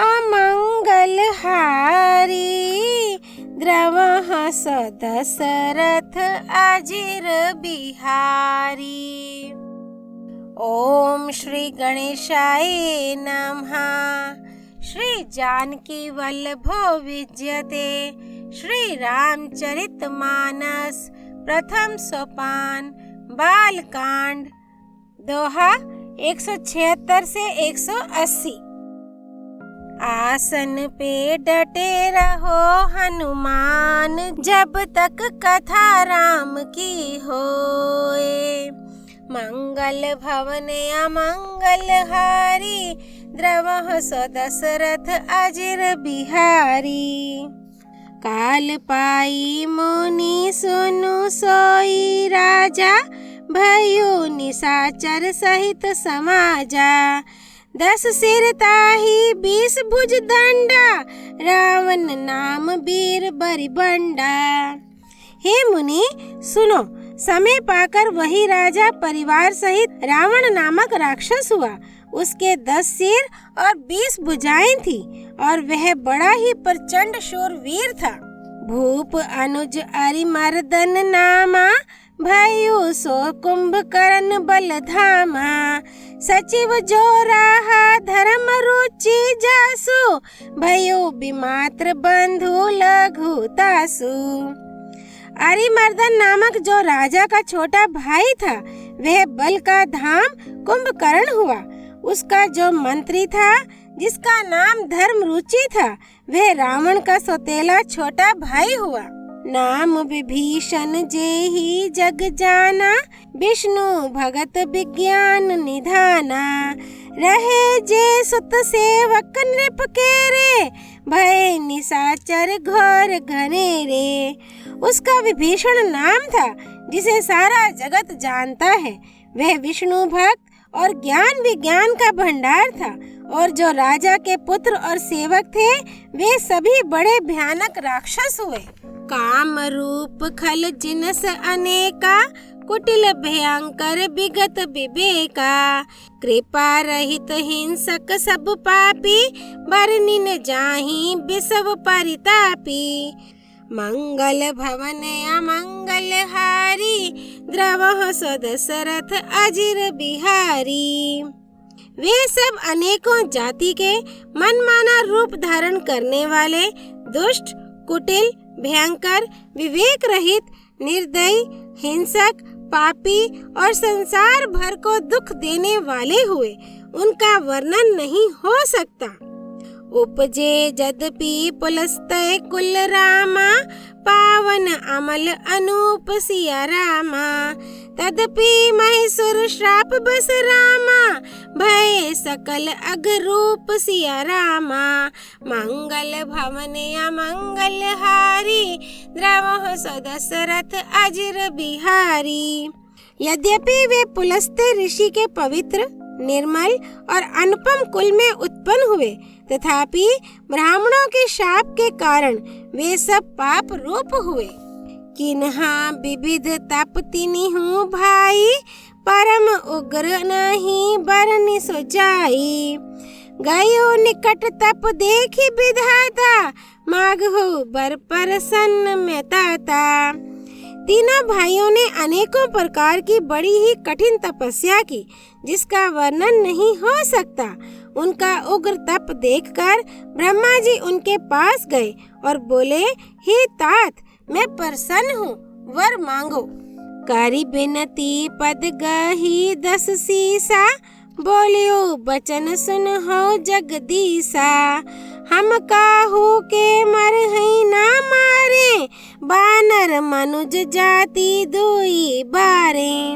अमंगलहारी द्रवः स दशरथ अजिर बिहारी। ओम श्री गणेशाय नमः। श्री जानकी वल्लभो विजयते। श्री रामचरितमानस प्रथम सोपान बालकांड। दोहा 176 से 180। आसन पे डटे रहो हनुमान, जब तक कथा राम की होए। मंगल भवन अमंगलहारी द्रवः स दशरथ अजिर बिहारी। काल पाई मुनि सुनु सोई राजा, भयो निशाचर सहित समाजा। 10 सिर ताही 20 भुज दंडा, रावण नाम वीर बरिबंडा। हे मुनि सुनो, समय पाकर वही राजा परिवार सहित रावण नामक राक्षस हुआ। उसके 10 सिर और 20 भुजाएं थी और वह बड़ा ही प्रचंड शूरवीर था। भूप अनुज अरिमर्दन नामा, भयो सो कुंभकर्ण बलधामा। सचिव जो राहा धर्म रुचि जासु, भयो विमात्र बंधु लघु तासु। अरिमर्दन नामक जो राजा का छोटा भाई था, वह बल का धाम कुंभकर्ण हुआ। उसका जो मंत्री था, जिसका नाम धर्म रुचि था, वह रावण का सौतेला छोटा भाई हुआ। नाम विभीषण जेहि जग जाना, विष्णु भगत विज्ञान निधाना। रहे जे सुत सेवक नृप केरे, भय निशाचर घोर घनेरे। उसका विभीषण नाम था, जिसे सारा जगत जानता है। वह विष्णु भक्त और ज्ञान विज्ञान का भंडार था। और जो राजा के पुत्र और सेवक थे, वे सभी बड़े भयानक राक्षस हुए। काम रूप खल जिनस अनेका, कुटिल भयंकर विगत विवेका। कृपा रहित हिंसक सब पापी, बरनि न जाहि विषव परितापी। मंगल भवन अमंगलहारी, द्रवः स दशरथ अजिर बिहारी। वे सब अनेकों जाति के मनमाना रूप धारण करने वाले, दुष्ट, कुटिल, भयंकर, विवेक रहित, निर्दयी, हिंसक, पापी और संसार भर को दुख देने वाले हुए। उनका वर्णन नहीं हो सकता। उपजे यद्यपि पुलस्तय कुल रामा, पावन अमल अनूप सिया रामा। तदपि महिषुर श्राप बस रामा, भय सकल अघरूप सिया रामा। मंगल भवन अमंगलहारी, द्रवः स दशरथ अजिर बिहारी। यद्यपि वे पुलस्त्य ऋषि के पवित्र, निर्मल और अनुपम कुल में उत्पन्न हुए, तथापि ब्राह्मणों के शाप के कारण वे सब पाप रूप हुए। किन्हा विविध तप तिन्हु भाई, परम उग्र नहीं बरनि सो जाई। गयो निकट तप देखी विधाता, मागहु बर प्रसन्न में ताता। तीनों भाइयों ने अनेकों प्रकार की बड़ी ही कठिन तपस्या की, जिसका वर्णन नहीं हो सकता। उनका उग्र तप देखकर ब्रह्मा जी उनके पास गए और बोले, हे तात, मैं प्रसन्न हूँ, वर मांगो। करी बिनती पद गही 10 सीसा, बोलियो बचन सुन हो जगदीसा। हम काहू के मर हैं ना मारे, बानर मनुज जाति दुई बारे।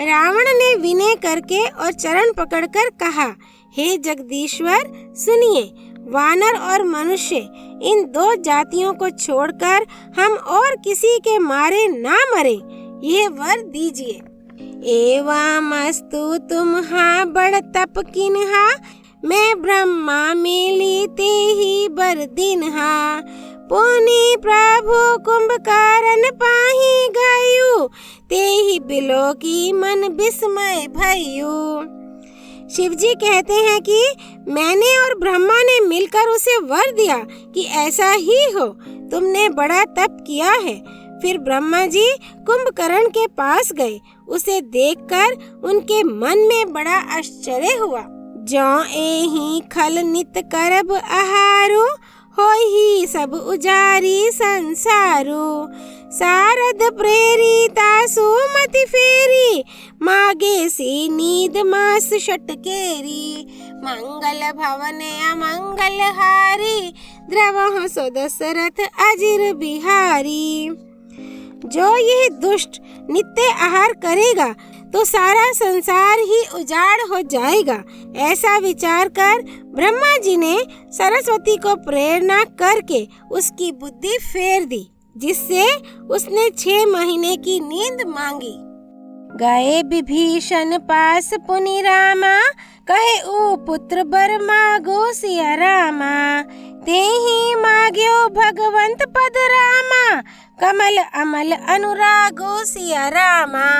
रावण ने विनय करके और चरण पकड़कर कहा, हे जगदीश्वर सुनिए, वानर और मनुष्य इन 2 जातियों को छोड़कर हम और किसी के मारे ना मरे, ये वर दीजिए। एवमस्तु तुम्हा बड़ तप किन्हा, मैं ब्रह्मा मिली ते ही बर दिन्हा। पुनि प्रभु कुंभकर्ण पाही गयु, ते ही बिलो की मन विस्मय भयु। शिवजी कहते हैं कि मैंने और ब्रह्मा ने मिलकर उसे वर दिया कि ऐसा ही हो, तुमने बड़ा तप किया है। फिर ब्रह्मा जी कुंभकर्ण के पास गए। उसे देखकर उनके मन में बड़ा आश्चर्य हुआ। जो एहि खल नित करब आहारो, होई सब उजारी संसारो। सारद प्रेरिता सुमति फेरी, मागे सी नींद मास षटकेरी। मंगल भवन अमंगल हारी, द्रवहु सो दशरथ अजिर बिहारी। जो यह दुष्ट नित्य आहार करेगा तो सारा संसार ही उजाड़ हो जाएगा। ऐसा विचार कर ब्रह्मा जी ने सरस्वती को प्रेरणा करके उसकी बुद्धि फेर दी, जिससे उसने 6 महीने की नींद मांगी। गए विभीषण पास पुनि रामा, कहे ओ पुत्र बर मागो सिया रामा। तेहि माग्यो भगवंत पद रामा, कमल अमल अनुरागो सिया रामा।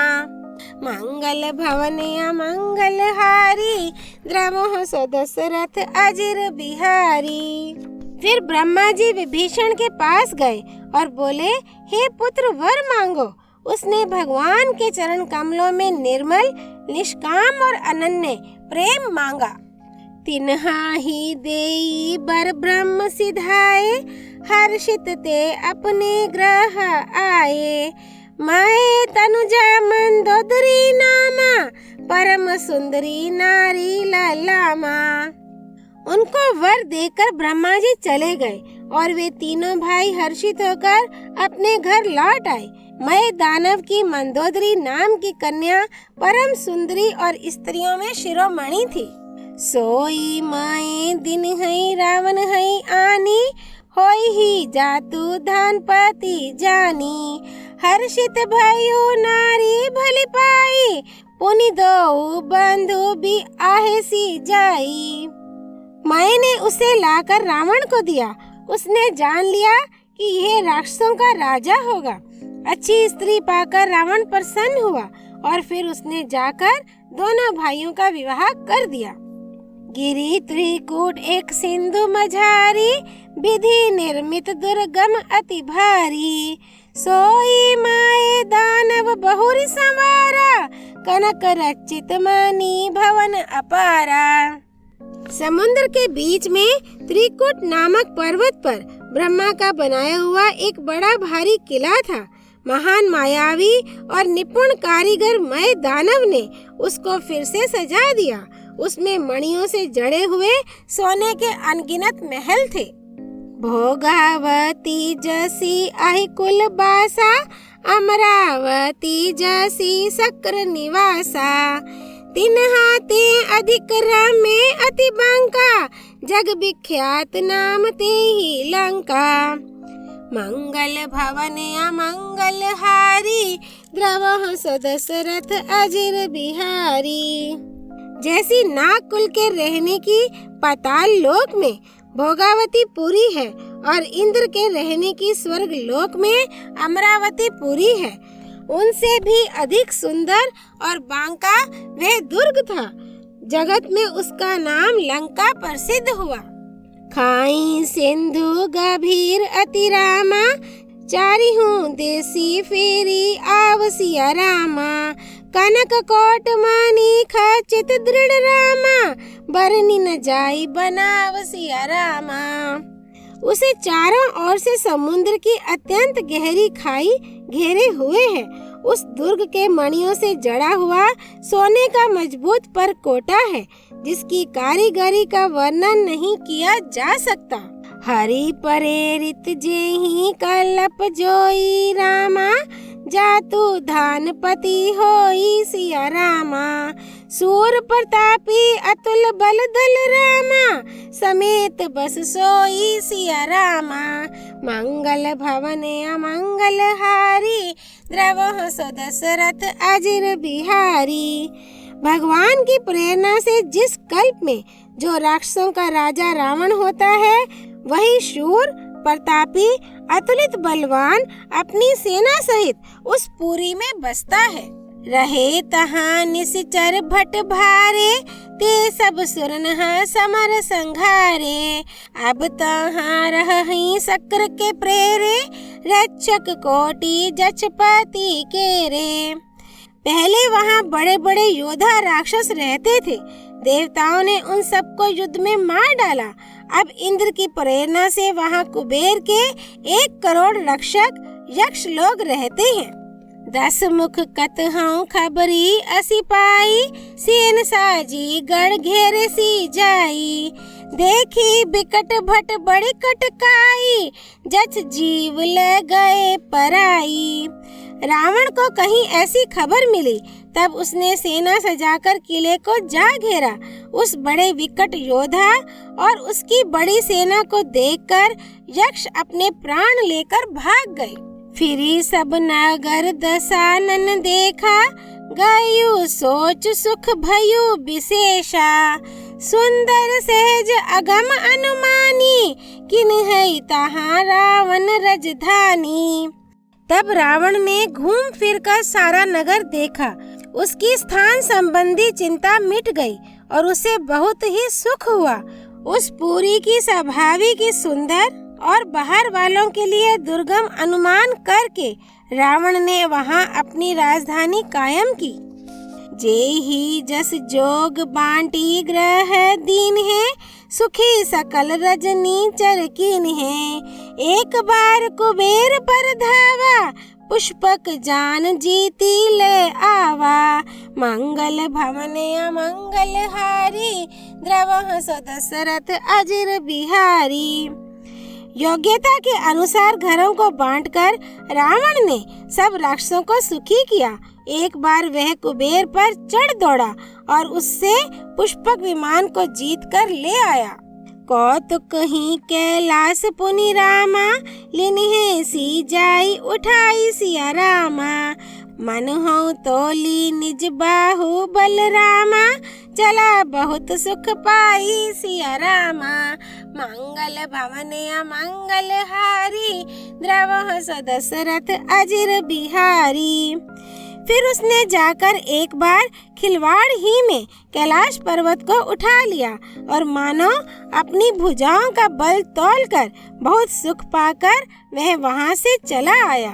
मंगल भवन अमंगल हारी, द्रवहु सो दशरथ अजिर बिहारी। फिर ब्रह्मा जी विभीषण के पास गए और बोले, हे पुत्र वर मांगो। उसने भगवान के चरण कमलों में निर्मल, निष्काम और अनन्य प्रेम मांगा। तिन्हा ही देई बर ब्रह्म सिधाए, हर्षित ते अपने ग्रह आए। माए तनुजा मंदोदरी नामा, परम सुंदरी नारी ललामा। उनको वर देकर ब्रह्मा जी चले गए और वे तीनों भाई हर्षित होकर अपने घर लौट आए। मैं दानव की मंदोदरी नाम की कन्या परम सुंदरी और स्त्रियों में शिरोमणि थी। सोई माए दिन है रावण है आनी, होई ही जातु धानपति जानी। हर्षित भयो नारी भली पाई, पुनि दो बंधु भी आहे सी जाई। मैंने उसे लाकर रावण को दिया। उसने जान लिया कि यह राक्षसों का राजा होगा। अच्छी स्त्री पाकर रावण प्रसन्न हुआ और फिर उसने जाकर दोनों भाइयों का विवाह कर दिया। गिरी त्रिकूट एक सिंधु मझारी, विधि निर्मित दुर्गम अति भारी। सोई माए दानव बहुरी संवारा, कनक रचित मणि भवन अपारा। समुद्र के बीच में त्रिकूट नामक पर्वत पर ब्रह्मा का बनाया हुआ एक बड़ा भारी किला था। महान मायावी और निपुण कारीगर मय दानव ने उसको फिर से सजा दिया। उसमें मणियों से जड़े हुए सोने के अनगिनत महल थे। भोगावती जसी आहि कुल बासा, अमरावती जसी सक्र निवासा। तिन्हा ते अधिक रमे अति बंका, जग विख्यात नाम ते ही लंका। मंगल भवन अमंगल हारी, द्रवहु सो दशरथ अजिर बिहारी। जैसी नाग कुल के रहने की पाताल लोक में भोगावती पुरी है और इंद्र के रहने की स्वर्ग लोक में अमरावती पुरी है, उनसे भी अधिक सुंदर और बांका वह दुर्ग था। जगत में उसका नाम लंका प्रसिद्ध हुआ। खाई सिंधु गभीर अति रामा, चारी हूँ देसी फेरी आवसिया रामा। कनक कोट मणि खचित दृढ़ रामा, बरनी न जाई बनावसिया रामा। उसे चारों ओर से समुद्र की अत्यंत गहरी खाई घेरे हुए है। उस दुर्ग के मणियों से जड़ा हुआ सोने का मजबूत परकोटा है, जिसकी कारीगरी का वर्णन नहीं किया जा सकता। हरि प्रेरित जेहि कल्प जोई रामा, जातु धानपति होई सिया रामा। सूर प्रतापी अतुल बल दल रामा, समेत बस सोई सिया रामा। मंगल भवन अमंगल हारी, द्रवहु सो दशरथ अजिर बिहारी। भगवान की प्रेरणा से जिस कल्प में जो राक्षसों का राजा रावण होता है, वही शूर प्रतापी अतुलित बलवान अपनी सेना सहित उस पुरी में बसता है। रहे तहाँ निश्चर भट भारे, ते सब सुरन समर संघारे। अब तहाँ रही शक्र के प्रेरे, रक्षक कोटि जचपति के रे। पहले वहाँ बड़े बड़े योद्धा राक्षस रहते थे। देवताओं ने उन सबको युद्ध में मार डाला। अब इंद्र की प्रेरणा से वहाँ कुबेर के 1 करोड़ रक्षक यक्ष लोग रहते हैं। 10 मुख कतहु खबरी असि पाई, सेन साजी गढ़ घेरे सी जाई। देखी बिकट भट बड़ी कटकाई, जच जीव ले गए पराई। रावण को कहीं ऐसी खबर मिली, तब उसने सेना सजाकर किले को जा घेरा। उस बड़े विकट योद्धा और उसकी बड़ी सेना को देखकर यक्ष अपने प्राण लेकर भाग गए। फिरी सब नगर दसानन देखा, गयु सोच सुख भयु विशेषा। सुंदर सहज अगम अनुमानी, किन्है तहाँ रावण राजधानी। तब रावण ने घूम फिर कर सारा नगर देखा। उसकी स्थान संबंधी चिंता मिट गई और उसे बहुत ही सुख हुआ। उस पुरी की स्वाभाविक की सुंदर और बाहर वालों के लिए दुर्गम अनुमान करके रावण ने वहां अपनी राजधानी कायम की। जेहि जस जोग बांटी ग्रह दीन है, सुखी सकल रजनी चरकीन है। एक बार कुबेर पर धावा, पुष्पक जान जीती ले आवा। मंगल भवन अमंगल हारी, द्रवह सो दशरथ अजिर बिहारी। योग्यता के अनुसार घरों को बांटकर रावण ने सब राक्षसों को सुखी किया। एक बार वह कुबेर पर चढ़ दौड़ा और उससे पुष्पक विमान को जीत कर ले आया। कौतुक ही कैलाश पुनि रामा, लिन्हे सी जाई उठाई सिया रामा। मन हो तोली निज बाहु बलरामा, चला बहुत सुख पाई सिया रामा। मंगल भवन अमंगल हारी, द्रवह सो दशरथ अजिर बिहारी। फिर उसने जाकर एक बार खिलवाड़ ही में कैलाश पर्वत को उठा लिया और मानो अपनी भुजाओं का बल तौलकर बहुत सुख पाकर वह वहां से चला आया।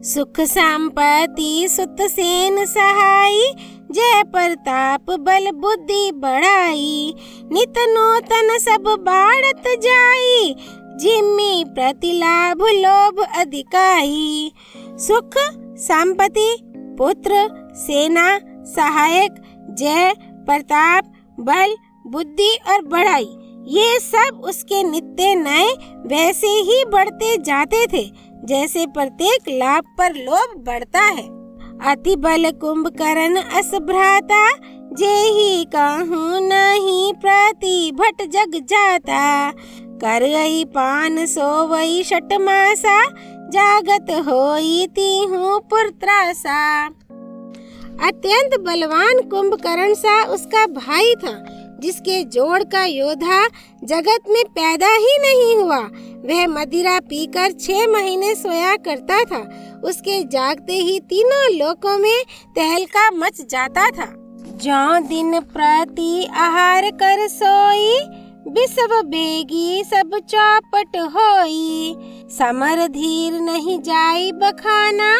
सुख संपत्ति सुत सेन सहाई, जय प्रताप बल बुद्धि बढ़ाई। नित नूतन सब बाढ़त जाई, जिम्मी प्रतिलाभ लोभ अधिकाई। सुख संपत्ति पुत्र सेना सहायक जय प्रताप बल बुद्धि और बढ़ाई, ये सब उसके नित्य नए वैसे ही बढ़ते जाते थे जैसे प्रत्येक लाभ पर लोभ बढ़ता है। अति बल कुंभकर्ण अस भ्राता, जेहि कहूँ नहीं प्रति भट जग जाता। करई पान सोवई षट मासा, जागत होई तीहूँ पुरत्रासा। अत्यंत बलवान कुंभकर्ण सा उसका भाई था, जिसके जोड़ का योद्धा जगत में पैदा ही नहीं हुआ। वह मदिरा पीकर 6 महीने सोया करता था। उसके जागते ही तीनों लोकों में तहलका मच जाता था। जौ दिन प्रति आहार कर सोई, विश्व बेगी सब चौपट होई। समर धीर नहीं जाई बखाना,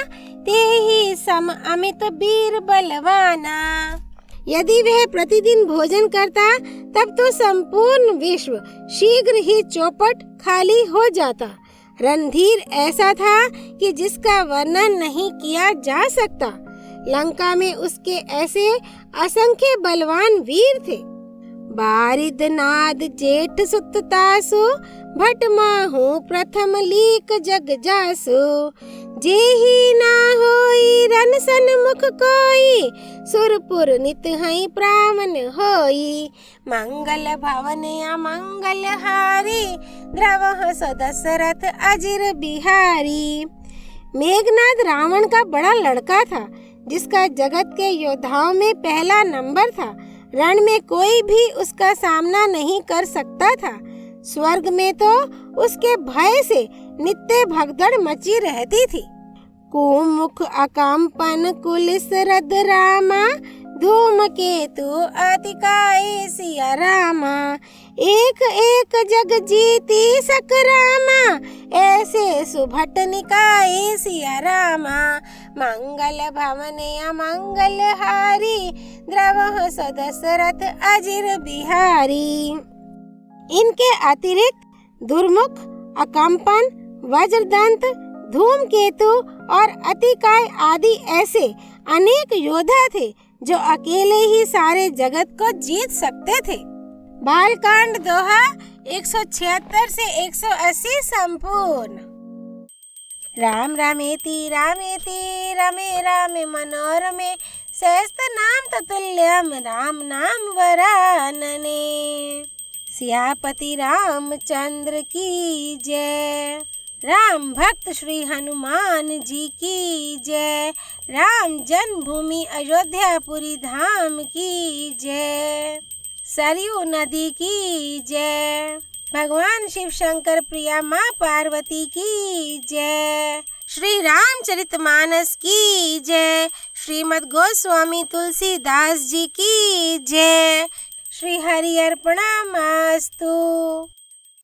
तेहि सम अमित वीर बलवाना। यदि वह प्रतिदिन भोजन करता तब तो संपूर्ण विश्व शीघ्र ही चौपट खाली हो जाता। रणधीर ऐसा था कि जिसका वर्णन नहीं किया जा सकता। लंका में उसके ऐसे असंख्य बलवान वीर थे। बारिद नाद जेठ सुत तासु, भट माहू प्रथम लीक जग जासु। जेहि ना होई रन सन्मुख कोई, सुरपुर नित हई प्रावन होई। मंगल भवन अमंगल हारी, द्रवह सो दशरथ अजिर बिहारी। मेघनाद रावण का बड़ा लड़का था, जिसका जगत के योद्धाओं में पहला नंबर था। रण में कोई भी उसका सामना नहीं कर सकता था। स्वर्ग में तो उसके भय से नित्य भगदड़ मची रहती थी। कुमुख अकंपन कुलिस रद रामा, धूमकेतु अतिकाय सिया रामा, एक एक जग जीती सकरामा, ऐसे सुभट निकाय सिया रामा, मंगल भवन अमंगल हारी, द्रवह सदशरथ अजिर बिहारी। इनके अतिरिक्त दुर्मुख, अकंपन, वज्रदंत, धूमकेतु और अतिकाय आदि ऐसे अनेक योद्धा थे जो अकेले ही सारे जगत को जीत सकते थे। बालकांड दोहा 176 से 180 संपूर्ण। राम रामेति रामेति रमे रामे मनोरमे, सहस्त्रनाम ततुल्यम राम नाम वरानने। सियापति रामचंद्र की जय। राम भक्त श्री हनुमान जी की जय। राम जन्मभूमि अयोध्यापुरी धाम की जय। सरयू नदी की जय। भगवान शिव शंकर प्रिया माँ पार्वती की जय। श्री रामचरितमानस की जय। श्रीमद् गोस्वामी तुलसीदास जी की जय। श्री हरि अर्पणमस्तु।